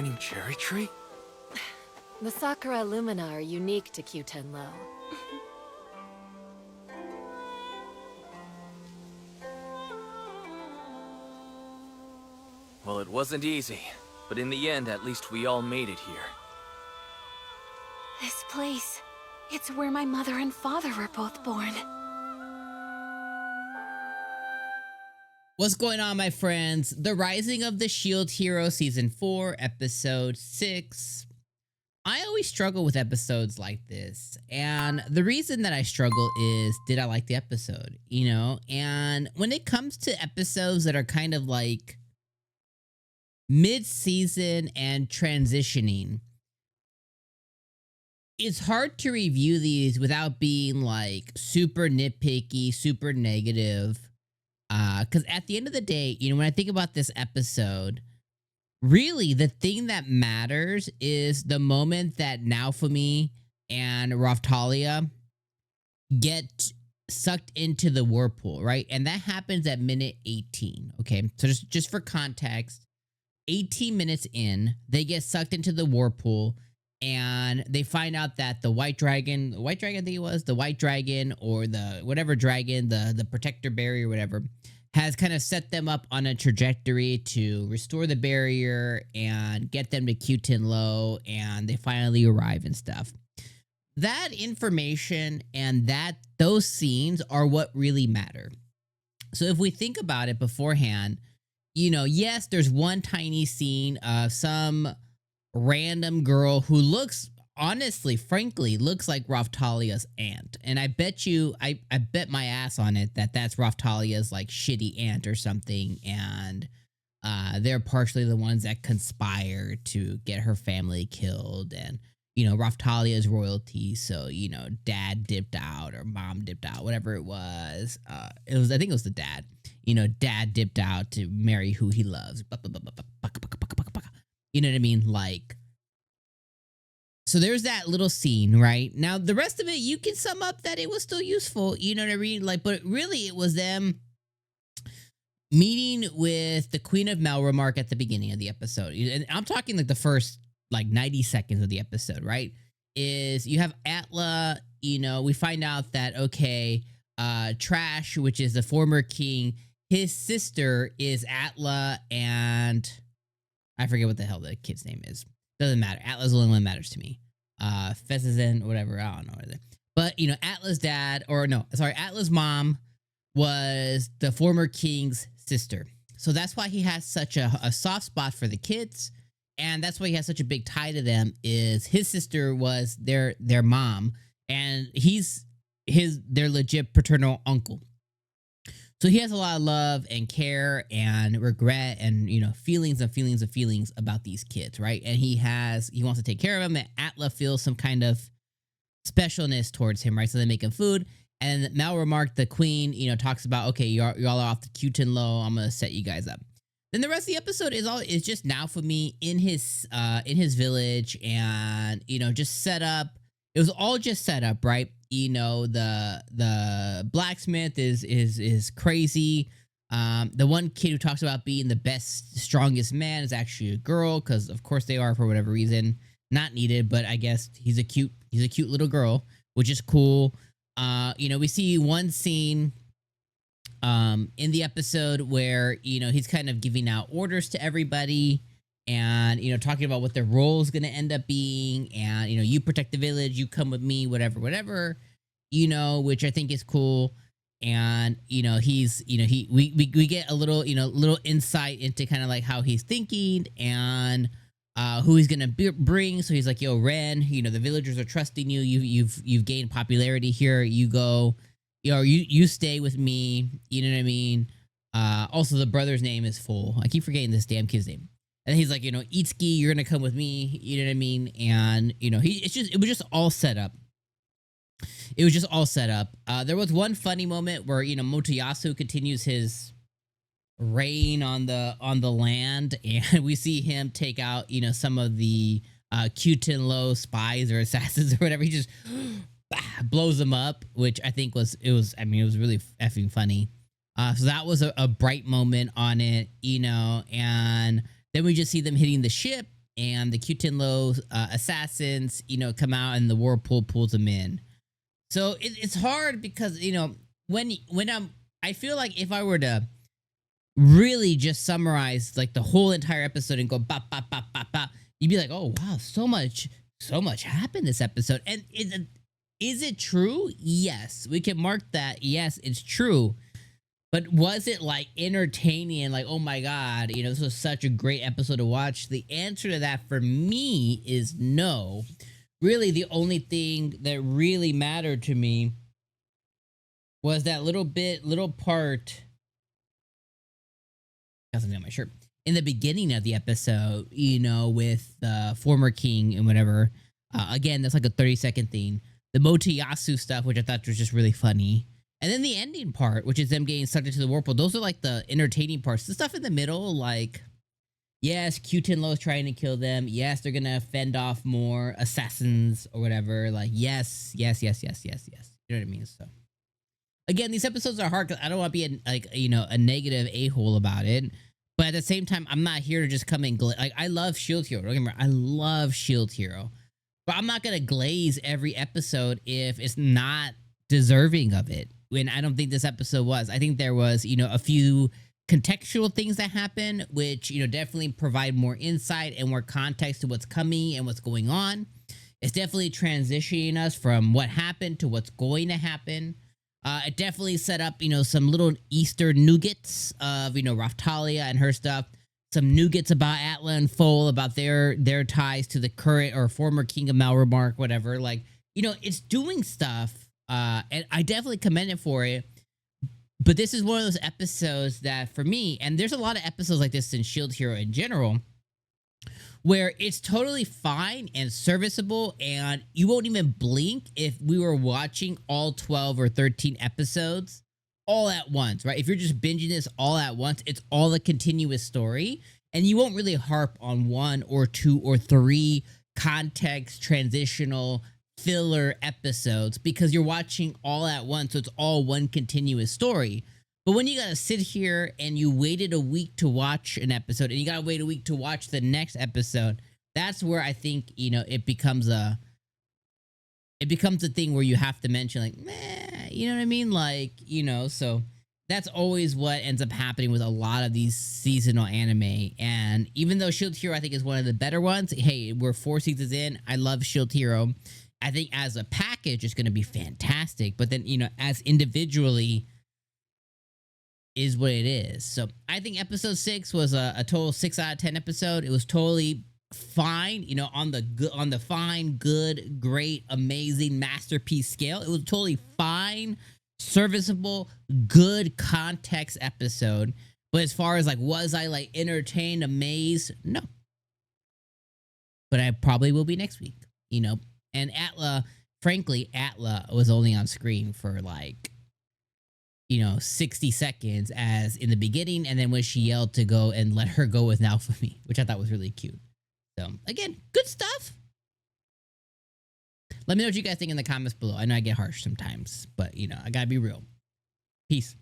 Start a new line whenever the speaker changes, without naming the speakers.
shining cherry tree?
The Sakura Lumina are unique to 𝐜𝐴.
Well, it wasn't easy, but in the end, at least we all made it here.
This place, it's where my mother and father were both born.
What's going on, my friends? The Rising of the Shield Hero Season 4, Episode 6. I always struggle with episodes like this, and the reason that I struggle is, did I like the episode? You know, and when it comes to episodes that are kind of like mid-season and transitioning, it's hard to review these without being like super nitpicky, super negative. Because at the end of the day, you know, when I think about this episode, really the thing that matters is the moment that Naofumi and Raphtalia get sucked into the whirlpool, right? And that happens at minute 18, okay? So just for context, 18 minutes in, they get sucked into the whirlpool and they find out that the white dragon, I think it was, the white dragon or the whatever dragon, the protector barrier or whatever, has kind of set them up on a trajectory to restore the barrier and get them to 𝐜𝐴, and they finally arrive and stuff. That information and those scenes are what really matter. So if we think about it beforehand, you know, yes, there's one tiny scene of some random girl who looks, honestly, frankly, looks like Raphtalia's aunt. And I bet you, I bet my ass on it that that's Raphtalia's like shitty aunt or something. And they're partially the ones that conspire to get her family killed. And, you know, Raphtalia's royalty. So, you know, dad dipped out or mom dipped out, whatever it was. I think it was the dad. You know, dad dipped out to marry who he loves. You know what I mean? Like, so there's that little scene, right? Now, the rest of it, you can sum up that it was still useful. You know what I mean? Like, but really, it was them meeting with the Queen of Melromark at the beginning of the episode. And I'm talking like the first, like, 90 seconds of the episode, right? Is you have Atla, you know, we find out that, okay, Trash, which is the former king, his sister is Atla, and I forget what the hell the kid's name is. Doesn't matter. Atla's the only one that matters to me. Fezzen, whatever. I don't know. But, you know, Atla's dad, or no, sorry, Atla's mom was the former king's sister. So that's why he has such a soft spot for the kids. And that's why he has such a big tie to them, is his sister was their mom. And he's their legit paternal uncle. So he has a lot of love and care and regret and, you know, feelings about these kids, right? And he wants to take care of them, and Atla feels some kind of specialness towards him, right? So they make him food. And Melromark, the queen, you know, talks about, okay, y'all are off the 𝐜𝐴. I'm going to set you guys up. Then the rest of the episode is just Naofumi in his village, and, you know, just set up. It was all just set up, right? You know, the blacksmith is crazy. The one kid who talks about being the best, strongest man is actually a girl, because of course they are for whatever reason. Not needed, but I guess he's a cute little girl, which is cool. You know, we see one scene in the episode where, you know, he's kind of giving out orders to everybody. And, you know, talking about what their role is going to end up being. And, you know, you protect the village, you come with me, whatever, you know, which I think is cool. And, you know, we get a little, you know, little insight into kind of like how he's thinking and who he's going to bring. So he's like, yo, Ren, you know, the villagers are trusting you. You've gained popularity here. You go, you know, you stay with me. You know what I mean? Also, the brother's name is full. I keep forgetting this damn kid's name. And he's like, you know, 𝐒𝐡𝐚𝐧𝐬𝐭, you're going to come with me. You know what I mean? And, you know, it was just all set up. It was just all set up. There was one funny moment where, you know, Motoyasu continues his reign on the land, and we see him take out, you know, some of the 𝐜𝐴 spies or assassins or whatever. He just blows them up, which I think was really effing funny. So that was a bright moment on it, you know, and then we just see them hitting the ship, and the 𝐜𝐡𝐚𝐧𝐧𝐞𝐥 assassins, come out and the whirlpool pulls them in. So it's hard because, I feel like if I were to really just summarize like the whole entire episode and go bop, bop, bop, bop, bop, you'd be like, oh, wow, so much happened this episode. And is it true? Yes, we can mark that. Yes, it's true. But was it like entertaining and like, oh my God, this was such a great episode to watch? The answer to that for me is no. Really, the only thing that really mattered to me was that little part. Got something on my shirt. In the beginning of the episode, with the former king and whatever. Again, that's like a 30-second thing. The Motoyasu stuff, which I thought was just really funny. And then the ending part, which is them getting sucked into the whirlpool. Those are like the entertaining parts. The stuff in the middle, like, yes, 𝐜𝐴 is trying to kill them. Yes, they're going to fend off more assassins or whatever. Like, yes. You know what I mean? So, again, these episodes are hard because I don't want to be a negative a-hole about it. But at the same time, I'm not here to just come and like, I love Shield Hero. Don't get me wrong. I love Shield Hero. But I'm not going to glaze every episode if it's not deserving of it. When I don't think this episode was. I think there was, a few contextual things that happen, which, definitely provide more insight and more context to what's coming and what's going on. It's definitely transitioning us from what happened to what's going to happen. It definitely set up, some little Easter nougats of, Raphtalia and her stuff. Some nougats about Atla and Foal, about their ties to the current or former king of Malremark, whatever. Like, it's doing stuff. And I definitely commend it for it. But this is one of those episodes that, for me, and there's a lot of episodes like this in Shield Hero in general, where it's totally fine and serviceable, and you won't even blink if we were watching all 12 or 13 episodes all at once, right? If you're just binging this all at once, it's all a continuous story, and you won't really harp on 1 or 2 or 3 context transitional filler episodes because you're watching all at once, so it's all one continuous story. But when you gotta sit here and you waited a week to watch an episode and you gotta wait a week to watch the next episode, that's where I think, it becomes a thing where you have to mention, like, meh, you know what I mean? Like, so that's always what ends up happening with a lot of these seasonal anime. And even though Shield Hero, I think, is one of the better ones, hey, we're 4 seasons in. I love Shield Hero. I think as a package, it's going to be fantastic. But then, as individually is what it is. So I think episode 6 was a total 6 out of 10 episode. It was totally fine, on the fine, good, great, amazing masterpiece scale. It was totally fine, serviceable, good context episode. But as far as like, was I like entertained, amazed? No. But I probably will be next week, And Atla, frankly, Atla was only on screen for like, 60 seconds as in the beginning. And then when she yelled to go and let her go with Naofumi, which I thought was really cute. So again, good stuff. Let me know what you guys think in the comments below. I know I get harsh sometimes, but I gotta be real. Peace.